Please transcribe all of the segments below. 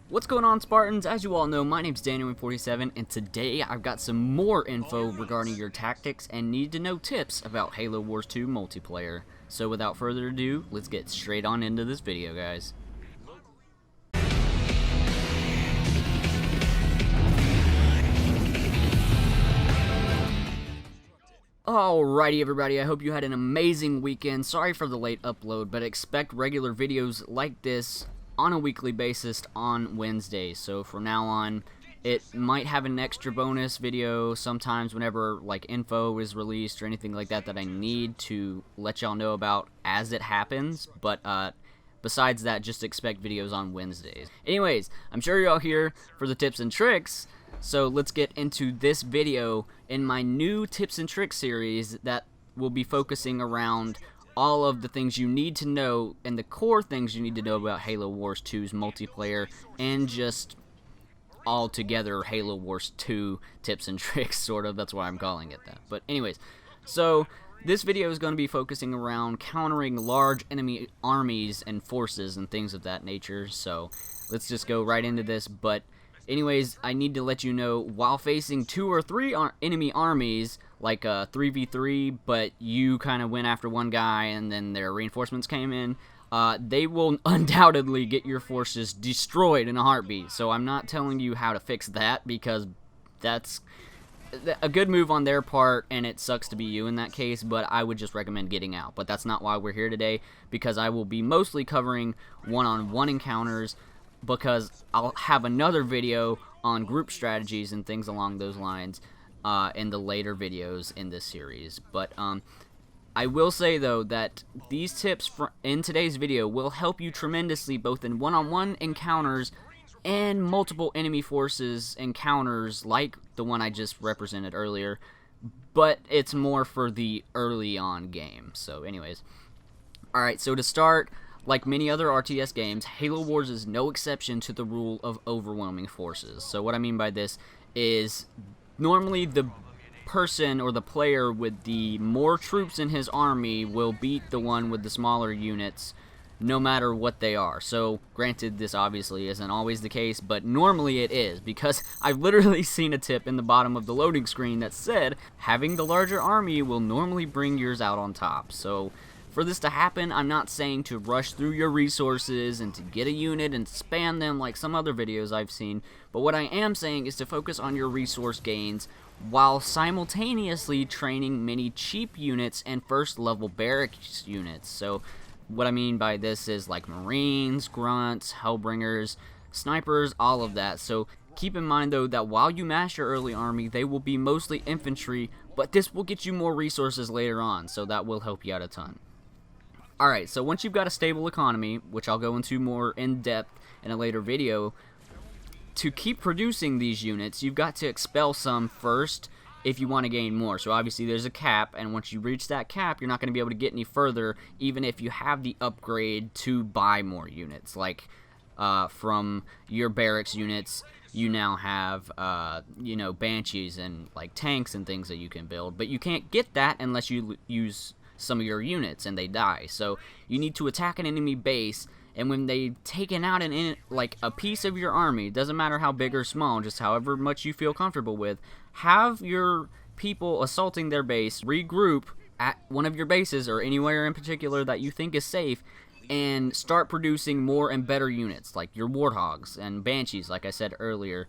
What's going on, Spartans? As you all know, my name's Daniel47, and today I've got some more info regarding your tactics and need-to-know tips about Halo Wars 2 multiplayer. So without further ado, let's get straight on into this video, guys. Alrighty everybody, I hope you had an amazing weekend. Sorry for the late upload, but expect regular videos like this on a weekly basis on Wednesdays. So from now on, it might have an extra bonus video sometimes whenever like info is released or anything like that that I need to let y'all know about as it happens. But besides that, just expect videos on Wednesdays. Anyways, I'm sure you're all here for the tips and tricks. So let's get into this video in my new tips and tricks series that will be focusing around all of the things you need to know and the core things you need to know about Halo Wars 2's multiplayer and just altogether Halo Wars 2 tips and tricks, sort of. That's why I'm calling it that. But anyways, so this video is going to be focusing around countering large enemy armies and forces and things of that nature. So let's just go right into this. But anyways, I need to let you know, while facing 2 or 3 enemy armies, like a 3v3, but you kind of went after one guy and then their reinforcements came in, they will undoubtedly get your forces destroyed in a heartbeat. So I'm not telling you how to fix that, because that's a good move on their part, and it sucks to be you in that case, but I would just recommend getting out. But that's not why we're here today, because I will be mostly covering one-on-one encounters, because I'll have another video on group strategies and things along those lines in the later videos in this series. But I will say though that these tips in today's video will help you tremendously both in one-on-one encounters and multiple enemy forces encounters like the one I just represented earlier, but it's more for the early on game. So anyways, alright, so to start, like many other RTS games, Halo Wars is no exception to the rule of overwhelming forces. So what I mean by this is normally the person or the player with the more troops in his army will beat the one with the smaller units no matter what they are. So granted, this obviously isn't always the case, but normally it is, because I've literally seen a tip in the bottom of the loading screen that said having the larger army will normally bring yours out on top. So for this to happen, I'm not saying to rush through your resources and to get a unit and spam them like some other videos I've seen, but what I am saying is to focus on your resource gains while simultaneously training many cheap units and first level barracks units. So what I mean by this is like Marines, Grunts, Hellbringers, Snipers, all of that. So keep in mind though that while you mash your early army, they will be mostly infantry, but this will get you more resources later on, so that will help you out a ton. Alright, so once you've got a stable economy, which I'll go into more in depth in a later video, to keep producing these units, you've got to expel some first if you want to gain more. So obviously there's a cap, and once you reach that cap, you're not going to be able to get any further, even if you have the upgrade to buy more units. Like from your barracks units, you now have Banshees and like tanks and things that you can build, but you can't get that unless you use some of your units and they die. So you need to attack an enemy base, and when they've taken out like a piece of your army, doesn't matter how big or small, just however much you feel comfortable with, have your people assaulting their base regroup at one of your bases or anywhere in particular that you think is safe, and start producing more and better units like your Warthogs and Banshees, like I said earlier.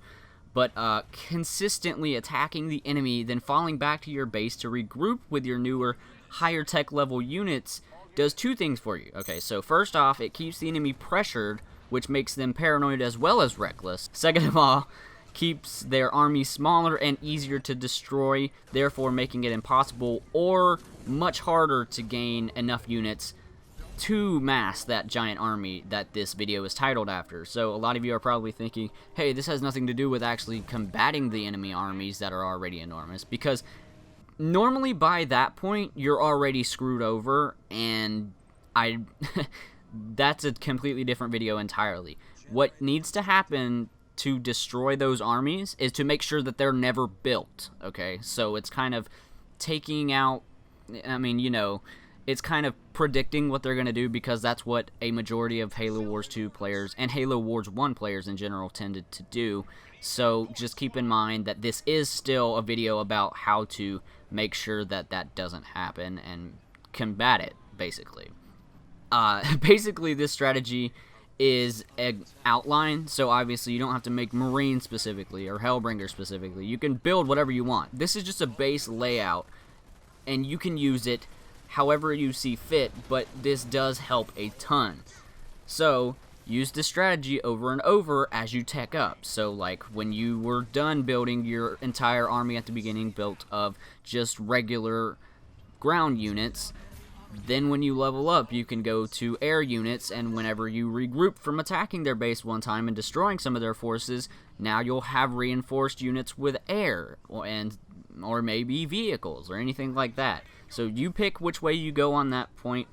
But consistently attacking the enemy, then falling back to your base to regroup with your newer higher tech level units does 2 things for you. Okay, so first off, it keeps the enemy pressured, which makes them paranoid as well as reckless. Second of all, keeps their army smaller and easier to destroy, therefore making it impossible or much harder to gain enough units to mass that giant army that this video is titled after. So a lot of you are probably thinking, hey, this has nothing to do with actually combating the enemy armies that are already enormous, because normally by that point you're already screwed over, and that's a completely different video entirely. What needs to happen to destroy those armies is to make sure that they're never built. Okay, so it's kind of taking out, it's kind of predicting what they're going to do because that's what a majority of Halo Wars 2 players and Halo Wars 1 players in general tended to do. So just keep in mind that this is still a video about how to make sure that that doesn't happen and combat it, basically. Basically, this strategy is an outline, so obviously you don't have to make Marine specifically or Hellbringer specifically. You can build whatever you want. This is just a base layout, and you can use it however you see fit, but this does help a ton. So use this strategy over and over as you tech up. So like when you were done building your entire army at the beginning built of just regular ground units, then when you level up you can go to air units, and whenever you regroup from attacking their base one time and destroying some of their forces, now you'll have reinforced units with air or maybe vehicles or anything like that. So you pick which way you go on that point.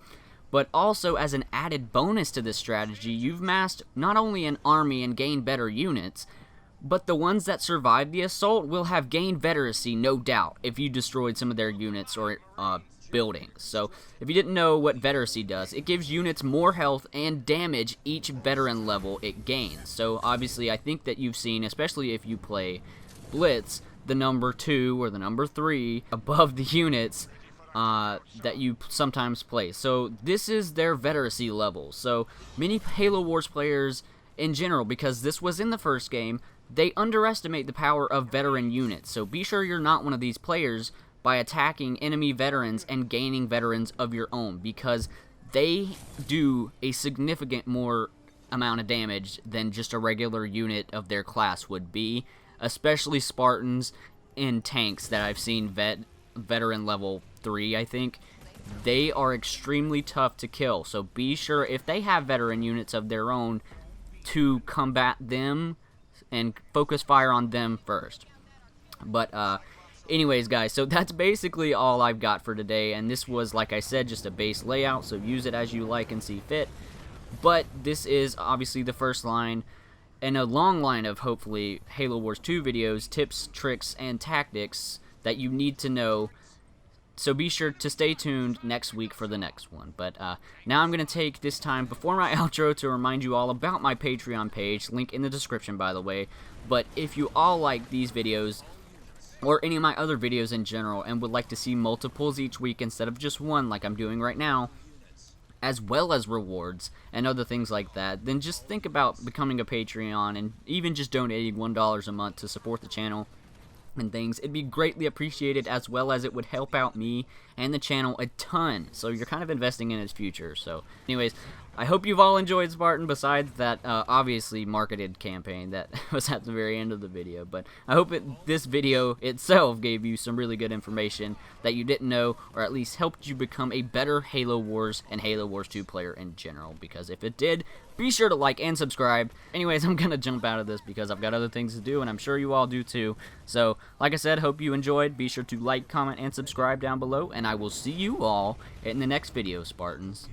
But also, as an added bonus to this strategy, you've massed not only an army and gained better units, but the ones that survive the assault will have gained veteracy, no doubt, if you destroyed some of their units or buildings. So, if you didn't know what veteracy does, it gives units more health and damage each veteran level it gains. So, obviously, I think that you've seen, especially if you play Blitz, the number 2 or the number 3 above the units that you sometimes play. So this is their veteracy level. So many Halo Wars players in general, because this was in the first game, they underestimate the power of veteran units. So be sure you're not one of these players by attacking enemy veterans and gaining veterans of your own, because they do a significant more amount of damage than just a regular unit of their class would be, especially Spartans and tanks that I've seen veteran level 3, I think. They are extremely tough to kill, so be sure if they have veteran units of their own to combat them and focus fire on them first. But anyways guys, so that's basically all I've got for today, and this was, like I said, just a base layout, so use it as you like and see fit. But this is obviously the first line in a long line of hopefully Halo Wars 2 videos, tips, tricks, and tactics that you need to know. So be sure to stay tuned next week for the next one. But now I'm going to take this time before my outro to remind you all about my Patreon page, link in the description by the way. But if you all like these videos, or any of my other videos in general, and would like to see multiples each week instead of just one like I'm doing right now, as well as rewards and other things like that, then just think about becoming a Patreon and even just donating $1 a month to support the channel and things. It'd be greatly appreciated, as well as it would help out me and the channel a ton. So you're kind of investing in its future. So anyways, I hope you've all enjoyed Spartan, besides that obviously marketed campaign that was at the very end of the video. But I hope this video itself gave you some really good information that you didn't know, or at least helped you become a better Halo Wars and Halo Wars 2 player in general. Because if it did, be sure to like and subscribe. Anyways, I'm going to jump out of this because I've got other things to do, and I'm sure you all do too. So, like I said, hope you enjoyed. Be sure to like, comment, and subscribe down below, and I will see you all in the next video, Spartans.